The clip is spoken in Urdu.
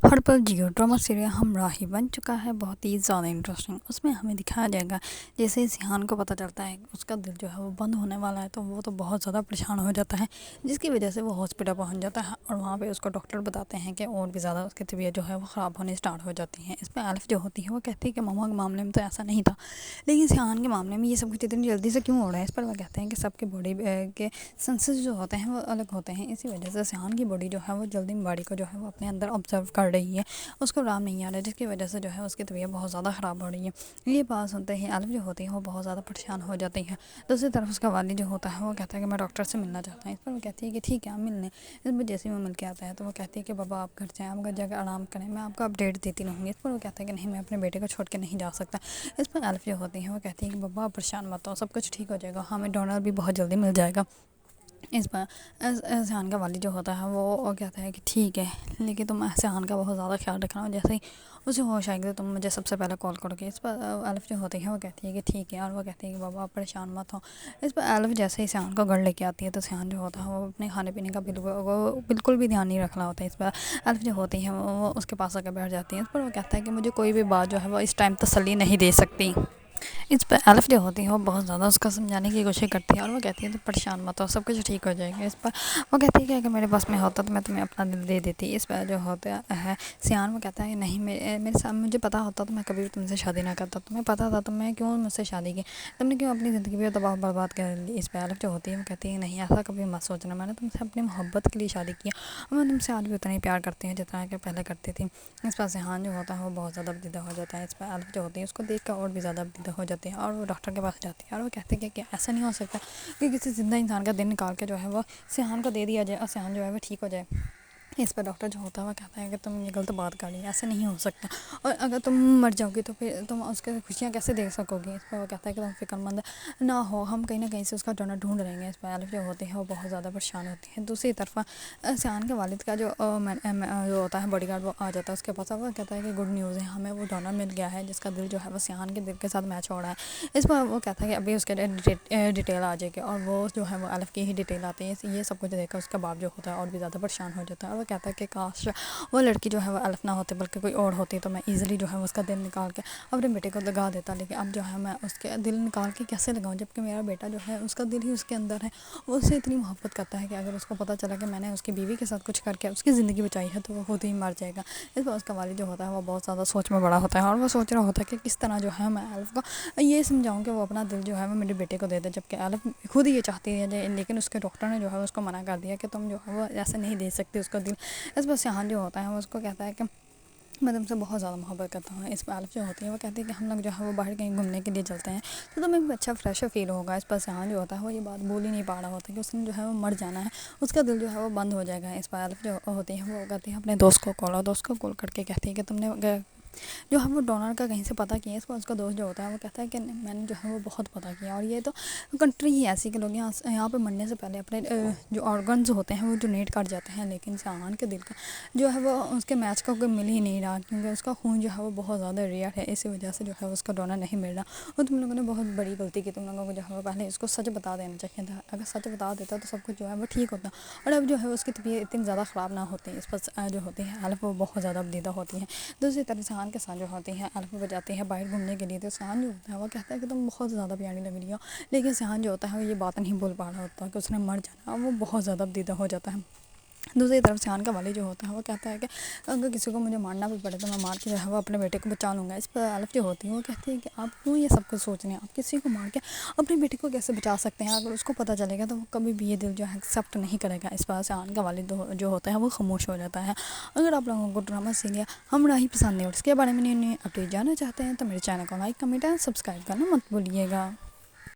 ہر پل جیو ڈرامہ سیریل ہمراہی بن چکا ہے بہت ہی زیادہ انٹرسٹنگ۔ اس میں ہمیں دکھایا جائے گا جیسے سیان کو پتہ چلتا ہے اس کا دل جو ہے وہ بند ہونے والا ہے، تو وہ تو بہت زیادہ پریشان ہو جاتا ہے، جس کی وجہ سے وہ ہاسپٹل پہنچ جاتا ہے اور وہاں پہ اس کو ڈاکٹر بتاتے ہیں کہ اور بھی زیادہ اس کی طبیعت جو ہے وہ خراب ہونے اسٹارٹ ہو جاتی ہے۔ اس پہ الف جو ہوتی ہے وہ کہتی ہے کہ ماما کے معاملے میں تو ایسا نہیں تھا، لیکن سیان کے معاملے میں یہ سب کچھ اتنی جلدی سے کیوں ہو رہا ہے۔ اس پر وہ کہتے ہیں کہ سب کے باڈی کے سینسز جو ہوتے ہیں وہ الگ ہوتے ہیں، اسی وجہ سے سیان کی باڈی جو ہے وہ جلدی باڈی کو جو ہے وہ اپنے اندر آبزرو کر رہی ہے، اس کو آرام نہیں آ رہا ہے، جس کی وجہ سے جو ہے اس کی طبیعت بہت زیادہ خراب ہو رہی ہے۔ یہ بات سنتے ہی الف جو ہوتی ہے وہ بہت زیادہ پریشان ہو جاتی ہے۔ دوسری طرف اس کا والد جو ہوتا ہے وہ کہتا ہے کہ میں ڈاکٹر سے ملنا چاہتا ہوں۔ اس پر وہ کہتی ہے کہ ٹھیک ہے آپ ملنے۔ اس پر جیسے وہ مل کے آتا ہے تو وہ کہتی ہے کہ بابا آپ گھر جائیں، آپ گھر جا کے آرام کریں، میں آپ کو اپڈیٹ دیتی رہوں گی۔ اس پر وہ کہتا ہے کہ نہیں، میں اپنے بیٹے کو چھوڑ کے نہیں جا سکتا۔ اس پر الف جو ہوتی ہے وہ کہتی ہے کہ بابا آپ پریشان مت ہو، سب کچھ ٹھیک ہو جائے گا، ہمیں ڈونر بھی بہت جلدی مل جائے گا۔ اس پر سیان کا والد جو ہوتا ہے وہ کہتا ہے کہ ٹھیک ہے، لیکن تم سیان کا بہت زیادہ خیال رکھنا، جیسے ہی اسے ہوش آئے گی تو تم مجھے سب سے پہلے کال کرو گے۔ اس پر الف جو ہوتی ہے وہ کہتی ہے کہ ٹھیک ہے، اور وہ کہتی ہے کہ بابا آپ پریشان مت ہو۔ اس پر الف جیسے ہی سیان کو گھر لے کے آتی ہے تو سیان جو ہوتا ہے وہ اپنے کھانے پینے کا بالکل بھی دھیان نہیں رکھ رہا ہوتا ہے۔ اس پر الف جو ہوتی ہے وہ اس کے پاس آ کے بیٹھ جاتی ہے۔ اس پر وہ کہتا ہے کہ مجھے کوئی بھی بات جو ہے وہ اس ٹائم تسلی نہیں دے سکتی۔ اس پہ الف جو ہوتی ہے وہ بہت زیادہ اس کو سمجھانے کی کوشش کرتی ہے اور وہ کہتی ہے تو پریشان مت ہو، سب کچھ ٹھیک ہو جائے گا۔ اس پر وہ کہتی ہے کہ اگر میرے پاس میں ہوتا تو میں تمہیں اپنا دل دے دیتی۔ اس پر جو ہوتا ہے سیان وہ کہتا ہے کہ نہیں، میرے ساتھ مجھے پتا ہوتا تو میں کبھی بھی تم سے شادی نہ کرتا، تمہیں پتا تھا تو میں کیوں مجھ سے شادی کی، تم نے کیوں اپنی زندگی بھی تباہ برباد کر لی۔ اس پہ الف جو ہوتی ہے وہ کہتی ہے نہیں، ایسا کبھی مت سوچنا، میں نے تم سے اپنی محبت کے لیے شادی کی اور میں تم سے آج بھی اتنا ہی پیار کرتی ہوں جتنا کہ پہلے کرتی تھی۔ اس پر سیان جو ہوتا ہے وہ بہت زیادہ بدیدہ ہو جاتا ہے۔ اس پر الف جو ہوتی ہے اس کو دیکھ کر اور بھی زیادہ بدیدہ ہو جاتی ہے اور وہ ڈاکٹر کے پاس جاتی ہے اور وہ کہتے ہیں کہ ایسا نہیں ہو سکتا کہ کسی زندہ انسان کا دل نکال کے جو ہے وہ سیان کو دے دیا جائے اور سیان جو ہے وہ ٹھیک ہو جائے۔ اس پر ڈاکٹر جو ہوتا ہے وہ کہتا ہے کہ تم یہ غلط بات کر رہی ہے، ایسا نہیں ہو سکتا، اور اگر تم مر جاؤ گی تو پھر تم اس کے خوشیاں کیسے دیکھ سکو گی۔ اس پر وہ کہتا ہے کہ تم فکر مند نہ ہو، ہم کہیں نہ کہیں سے اس کا ڈونر ڈھونڈ رہیں گے۔ اس پر الف جو ہوتی ہے وہ بہت زیادہ پریشان ہوتی ہے۔ دوسری طرف سیان کے والد کا جو ہوتا ہے باڈی گارڈ، وہ آ جاتا ہے اس کے پاس، وہ کہتا ہے کہ گڈ نیوز ہے، ہمیں وہ ڈونر مل گیا ہے جس کا دل جو ہے وہ سیان کے دل کے ساتھ میچ ہو رہا ہے۔ اس پر وہ کہتا ہے کہ ابھی اس کے ڈیٹیل آ جائے گی، اور وہ جو ہے وہ الف کی ہی ڈیٹیل آتی ہے۔ یہ سب کچھ دیکھ کر اس کا باپ جو ہوتا ہے اور بھی زیادہ پریشان ہو جاتا ہے اور وہ کہتا ہے کہ کاش وہ لڑکی جو ہے وہ الف نہ ہوتی بلکہ کوئی اور ہوتی تو میں ایزیلی جو ہے اس کا دل نکال کے اپنے بیٹے کو لگا دیتا، لیکن اب جو ہے میں اس کے دل نکال کے کیسے لگاؤں جبکہ میرا بیٹا جو ہے اس کا دل ہی اس کے اندر ہے۔ وہ اس سے اتنی محبت کرتا ہے کہ اگر اس کو پتہ چلا کہ میں نے اس کی بیوی کے ساتھ کچھ کر کے اس کی زندگی بچائی ہے تو وہ خود ہی مر جائے گا۔ اس پر اس کا والد جو ہوتا ہے وہ بہت زیادہ سوچ میں بڑا ہوتا ہے اور وہ سوچ رہا ہوتا ہے کہ کس طرح جو ہے میں الف کو یہ سمجھاؤں کہ وہ اپنا دل جو ہے وہ میرے بیٹے کو دے دے، جبکہ الف خود ہی یہ چاہتی ہے، لیکن اس کے ڈاکٹر نے جو ہے اس کو منع کر دیا کہ تم جو ہے وہ ایسے نہیں دے سکتے اس کا دل۔ اس پر سیان جو ہوتا ہے وہ اس کو کہتا ہے کہ میں تم سے بہت زیادہ محبت کرتا ہوں۔ اس پہ الف جو ہوتی ہے وہ کہتی ہے کہ ہم لوگ جو ہے وہ باہر کہیں گھومنے کے لیے چلتے ہیں تو تمہیں بھی اچھا فریش فیل ہوگا۔ اس پر سیان جو ہوتا ہے وہ یہ بات بول ہی نہیں پا رہا ہوتا کہ اس نے جو ہے وہ مر جانا ہے، اس کا دل جو ہے وہ بند ہو جائے گا۔ اس پر الف جو ہوتی ہے وہ کہتی ہے اپنے دوست کو کال کر کے کہتی ہے کہ تم نے جو ہے وہ ڈونر کا کہیں سے پتہ کیا۔ اس پر اس کا دوست جو ہوتا ہے وہ کہتا ہے کہ میں نے جو ہے وہ بہت پتہ کیا، اور یہ تو کنٹری ہی ایسی کہ لوگ یہاں پہ مرنے سے پہلے اپنے جو آرگنز ہوتے ہیں وہ ڈونیٹ کر جاتے ہیں، لیکن سیان کے دل کا جو ہے وہ اس کے میچ کا کوئی مل ہی نہیں رہا، کیونکہ اس کا خون جو ہے وہ بہت زیادہ ریئر ہے، اسی وجہ سے جو ہے اس کا ڈونر نہیں مل رہا۔ اور تم لوگوں نے بہت بڑی غلطی کی، تم لوگوں کو جو ہے وہ پہلے اس کو سچ بتا دینا چاہیے تھا، اگر سچ بتا دیتا تو سب کچھ جو ہے وہ ٹھیک ہوتا اور اب جو ہے اس کی طبیعت اتنی زیادہ خراب نہ ہوتی۔ اس پر جو ہوتی ہے الف وہ بہت زیادہ بدیدہ ہوتی ہے۔ دوسری طرف سیان کے ساتھ جو ہوتی ہے الف وہ جاتی ہے باہر گھومنے کے لیے، تو سیان جو ہوتا ہے وہ کہتا ہے کہ تم بہت زیادہ پیاری لگ رہی ہو، لیکن سیان جو ہوتا ہے وہ یہ بات نہیں بول پا رہا ہوتا کہ اس نے مر جانا، وہ بہت زیادہ بدیدہ ہو جاتا ہے۔ دوسری طرف سیان کا والد جو ہوتا ہے وہ کہتا ہے کہ اگر کسی کو مجھے مارنا بھی پڑے تو میں مار کے جو ہے وہ اپنے بیٹے کو بچا لوں گا۔ اس پر الف جو ہوتی ہے وہ کہتی ہے کہ آپ کیوں یہ سب کچھ سوچ رہے ہیں، آپ کسی کو مار کے اپنے بیٹے کو کیسے بچا سکتے ہیں، اگر اس کو پتہ چلے گا تو وہ کبھی بھی یہ دل جو ہے ایکسیپٹ نہیں کرے گا۔ اس پر سیان کا والد جو ہوتا ہے وہ خاموش ہو جاتا ہے۔ اگر آپ لوگوں کو ڈرامہ سیریل ہمراہی پسند ہے اور اس کے بارے میں نئی اپڈیٹ جاننا چاہتے ہیں تو میرے چینل کو لائک، کمنٹ اور سبسکرائب کرنا مت بھولیے گا۔